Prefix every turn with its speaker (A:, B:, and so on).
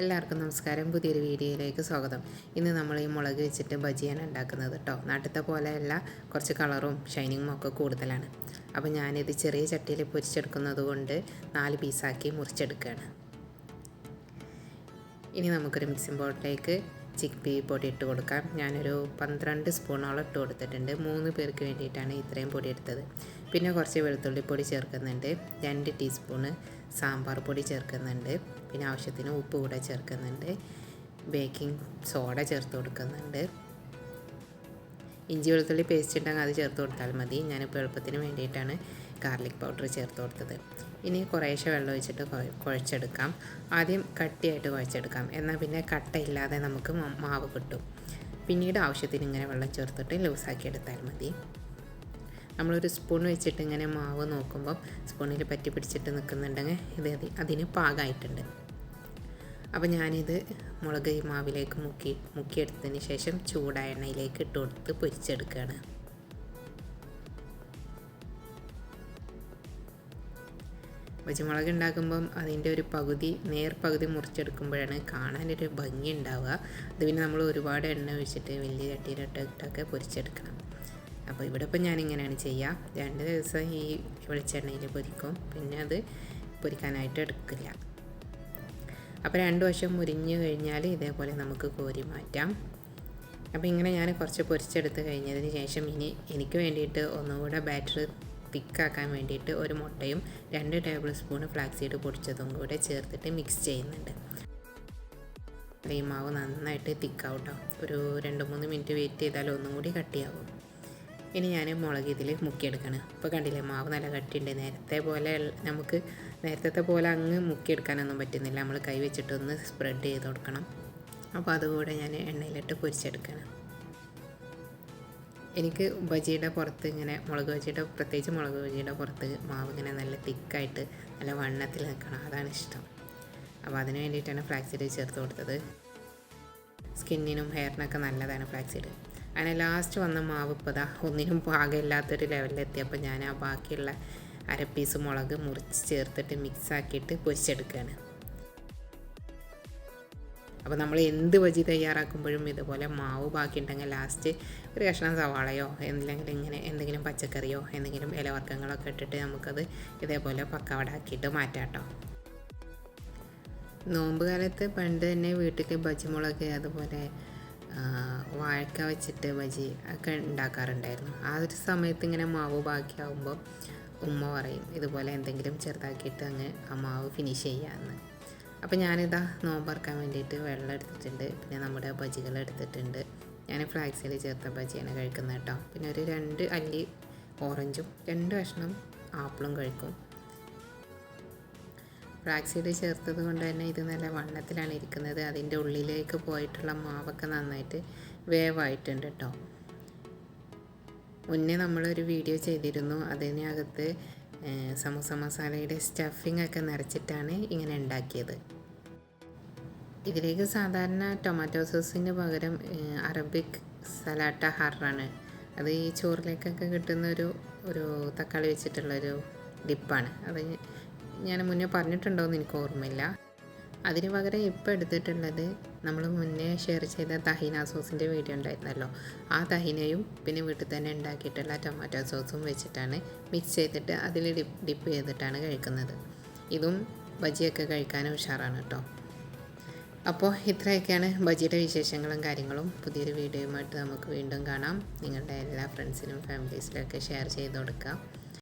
A: എല്ലാവർക്കും നമസ്കാരം. പുതിയൊരു വീഡിയോയിലേക്ക് സ്വാഗതം. ഇന്ന് നമ്മൾ ഈ മുളക് വെച്ചിട്ട് ബജിയാണ് ഉണ്ടാക്കുന്നത് കേട്ടോ. നാട്ടിലത്തെ പോലെയല്ല, കുറച്ച് കളറും ഷൈനിങ്ങും ഒക്കെ കൂടുതലാണ്. അപ്പോൾ ഞാനിത് ചെറിയ ചട്ടിയിൽ പൊരിച്ചെടുക്കുന്നത് കൊണ്ട് 4 പീസാക്കി മുറിച്ചെടുക്കുകയാണ്. ഇനി നമുക്കൊരു മിക്സിംഗ് ബൗളിലേക്ക് ചിക്പി പൊടി ഇട്ട് കൊടുക്കാം. ഞാനൊരു 12 സ്പൂണോളം ഇട്ട് കൊടുത്തിട്ടുണ്ട്. 3 പേർക്ക് വേണ്ടിയിട്ടാണ് ഇത്രയും പൊടി എടുത്തത്. പിന്നെ കുറച്ച് വെളുത്തുള്ളി പൊടി ചേർക്കുന്നുണ്ട്. 2 ടീസ്പൂണ് സാമ്പാർ പൊടി ചേർക്കുന്നുണ്ട്. പിന്നെ ആവശ്യത്തിന് ഉപ്പ് കൂടെ ചേർക്കുന്നുണ്ട്. ബേക്കിംഗ് സോഡ ചേർത്ത് കൊടുക്കുന്നുണ്ട്. ഇഞ്ചി വെളുത്തുള്ളി പേസ്റ്റ് ഉണ്ടെങ്കിൽ അത് ചേർത്ത് കൊടുത്താൽ മതി. ഞാനിപ്പോൾ എളുപ്പത്തിന് വേണ്ടിയിട്ടാണ് ഗാർലിക് പൗഡർ ചേർത്ത് കൊടുത്തത്. ഇനി കുറേശ്ശെ വെള്ളം ഒഴിച്ചിട്ട് കുഴച്ചെടുക്കാം. ആദ്യം കട്ടിയായിട്ട് കുഴച്ചെടുക്കാം, എന്നാൽ പിന്നെ കട്ടയില്ലാതെ നമുക്ക് മാവ് കിട്ടും. പിന്നീട് ആവശ്യത്തിന് ഇങ്ങനെ വെള്ളം ചേർത്തിട്ട് ലൂസാക്കി എടുത്താൽ മതി. നമ്മളൊരു സ്പൂൺ വെച്ചിട്ട് ഇങ്ങനെ മാവ് നോക്കുമ്പോൾ സ്പൂണിൽ പറ്റി പിടിച്ചിട്ട് നിൽക്കുന്നുണ്ടെങ്കിൽ ഇത് അതിന് പാകമായിട്ടുണ്ട്. അപ്പോൾ ഞാനിത് മുളക് ഈ മാവിലേക്ക് മുക്കിയെടുത്തതിന് ശേഷം ചൂടായ എണ്ണയിലേക്ക് ഇട്ട് കൊടുത്ത് പൊരിച്ചെടുക്കുകയാണ്. പച്ചമുളക് ഉണ്ടാക്കുമ്പം അതിൻ്റെ ഒരു നേർപകുതി മുറിച്ചെടുക്കുമ്പോഴാണ് കാണാനൊരു ഭംഗി ഉണ്ടാവുക. അത് പിന്നെ നമ്മൾ ഒരുപാട് എണ്ണ ഒഴിച്ചിട്ട് വലിയ ചട്ടിയിലിട്ടൊക്കെ പൊരിച്ചെടുക്കണം. അപ്പോൾ ഇവിടെ ഇപ്പം ഞാനിങ്ങനെയാണ് ചെയ്യുക. 2 ദിവസം ഈ വെളിച്ചെണ്ണയിൽ പൊരിക്കും, പിന്നെ അത് പൊരിക്കാനായിട്ട് എടുക്കില്ല. അപ്പോൾ 2 വശം മുരിഞ്ഞ് കഴിഞ്ഞാൽ ഇതേപോലെ നമുക്ക് കോരി മാറ്റാം. അപ്പോൾ ഇങ്ങനെ ഞാൻ കുറച്ച് പൊരിച്ചെടുത്ത് കഴിഞ്ഞതിന് ശേഷം ഇനി എനിക്ക് വേണ്ടിയിട്ട് ഒന്നുകൂടെ ബാറ്റർ തിക്കാക്കാൻ വേണ്ടിയിട്ട് ഒരു മുട്ടയും 2 ടേബിൾ സ്പൂൺ ഫ്ലാക്സ് സീഡ് പൊടിച്ചതും കൂടെ ചേർത്തിട്ട് മിക്സ് ചെയ്യുന്നുണ്ട്. ഈ മാവ് നന്നായിട്ട് തിക്കാവും കേട്ടോ. ഒരു 2-3 മിനിറ്റ് വെയിറ്റ് ചെയ്താൽ ഒന്നും കൂടി കട്ടിയാവും. ഇനി ഞാൻ മുളക് ഇതിൽ മുക്കിയെടുക്കണം. ഇപ്പോൾ കണ്ടില്ലേ, മാവ് നല്ല കട്ടിയുണ്ട്. നേരത്തെ പോലെ അങ്ങ് മുക്കിയെടുക്കാനൊന്നും പറ്റുന്നില്ല. നമ്മൾ കൈ വെച്ചിട്ടൊന്ന് സ്പ്രെഡ് ചെയ്ത് കൊടുക്കണം. അപ്പോൾ അതുകൂടെ ഞാൻ എണ്ണയിലിട്ട് പൊരിച്ചെടുക്കണം. എനിക്ക് ബജിയുടെ പുറത്ത് ഇങ്ങനെ പ്രത്യേകിച്ച് മുളക് ബജിയുടെ പുറത്ത് മാവ് ഇങ്ങനെ നല്ല തിക്കായിട്ട് നല്ല വണ്ണത്തിൽ നിൽക്കണം, അതാണ് ഇഷ്ടം. അപ്പോൾ അതിന് വേണ്ടിയിട്ടാണ് ഫ്ലാക്സ് സീഡ് ചേർത്ത് കൊടുത്തത്. സ്കിന്നിനും ഹെയറിനൊക്കെ നല്ലതാണ് ഫ്ലാക്സ് സീഡ്. അങ്ങനെ ലാസ്റ്റ് വന്ന മാവ് ഇപ്പോൾ ഒന്നിനും പാകമില്ലാത്തൊരു ലെവലിലെത്തിയപ്പോൾ ഞാൻ ആ ബാക്കിയുള്ള 1/2 പീസ് മുളക് മുറിച്ച് ചേർത്തിട്ട് മിക്സാക്കിയിട്ട് പൊരിച്ചെടുക്കുകയാണ്. അപ്പോൾ നമ്മൾ എന്ത് ബജി തയ്യാറാക്കുമ്പോഴും ഇതുപോലെ മാവ് ബാക്കിയുണ്ടെങ്കിൽ ലാസ്റ്റ് ഒരു കഷ്ണം സവാളയോ എന്തെങ്കിലും പച്ചക്കറിയോ എന്തെങ്കിലും ഇലവർഗ്ഗങ്ങളൊക്കെ ഇട്ടിട്ട് നമുക്കത് ഇതേപോലെ പക്കവട ആക്കിയിട്ട് മാറ്റാം കേട്ടോ. നോമ്പ് കാലത്ത് പണ്ട് തന്നെ വീട്ടിൽ ബജിമുളക് അതുപോലെ വാഴക്ക വെച്ചിട്ട് ബജി ഒക്കെ ഉണ്ടാക്കാറുണ്ടായിരുന്നു. ആ ഒരു സമയത്ത് ഇങ്ങനെ മാവ് ബാക്കിയാവുമ്പോൾ ഉമ്മ പറയും ഇതുപോലെ എന്തെങ്കിലും ചെറുതാക്കിയിട്ട് അങ്ങ് ആ മാവ് ഫിനിഷ് ചെയ്യാമെന്ന്. അപ്പോൾ ഞാനിതാ നോമ്പറക്കാൻ വേണ്ടിയിട്ട് വെള്ളം എടുത്തിട്ടുണ്ട്. പിന്നെ നമ്മുടെ ബജികൾ എടുത്തിട്ടുണ്ട്. ഞാൻ ഫ്ലാക്സിൽ ചേർത്ത ബജിയാണ് കഴിക്കുന്നത് കേട്ടോ. പിന്നെ ഒരു 2 അല്ലി ഓറഞ്ചും 2 കഷ്ണം ആപ്പിളും കഴിക്കും. ഫ്ലാക്സീഡ് ചേർത്തത് കൊണ്ട് തന്നെ ഇത് നല്ല വണ്ണത്തിലാണ് ഇരിക്കുന്നത്. അതിൻ്റെ ഉള്ളിലേക്ക് പോയിട്ടുള്ള മാവൊക്കെ നന്നായിട്ട് വേവായിട്ടുണ്ട് കേട്ടോ. മുന്നേ നമ്മളൊരു വീഡിയോ ചെയ്തിരുന്നു. അതിനകത്ത് സമൂസ മസാലയുടെ സ്റ്റഫിംഗ് ഒക്കെ നിറച്ചിട്ടാണ് ഇങ്ങനെ ഉണ്ടാക്കിയത്. ഇതിലേക്ക് സാധാരണ ടൊമാറ്റോ സോസിന് പകരം അറബിക് സലാട്ട ഹറാണ്. അത് ഈ ചോറിലേക്കൊക്കെ കിട്ടുന്ന ഒരു തക്കാളി വെച്ചിട്ടുള്ളൊരു ഡിപ്പാണ്. അത് ഞാൻ മുന്നേ പറഞ്ഞിട്ടുണ്ടോയെന്ന് എനിക്ക് ഓർമ്മയില്ല. അതിന് പകരം ഇപ്പോൾ എടുത്തിട്ടുള്ളത് നമ്മൾ മുന്നേ ഷെയർ ചെയ്ത തഹീന സോസിൻ്റെ വീഡിയോ ഉണ്ടായിരുന്നല്ലോ, ആ തഹീനയും പിന്നെ വീട്ടിൽ തന്നെ ഉണ്ടാക്കിയിട്ടുള്ള ടൊമാറ്റോ സോസും വെച്ചിട്ടാണ് മിക്സ് ചെയ്തിട്ട് അതിൽ ഡിപ്പ് ചെയ്തിട്ടാണ് കഴിക്കുന്നത്. ഇതും ബജിയൊക്കെ കഴിക്കാനും ഉഷാറാണ് കേട്ടോ. അപ്പോൾ ഇത്രയൊക്കെയാണ് ബജിയുടെ വിശേഷങ്ങളും കാര്യങ്ങളും. പുതിയൊരു വീഡിയോയുമായിട്ട് നമുക്ക് വീണ്ടും കാണാം. നിങ്ങളുടെ എല്ലാ ഫ്രണ്ട്സിനും ഫാമിലീസിലൊക്കെ ഷെയർ ചെയ്ത് കൊടുക്കാം.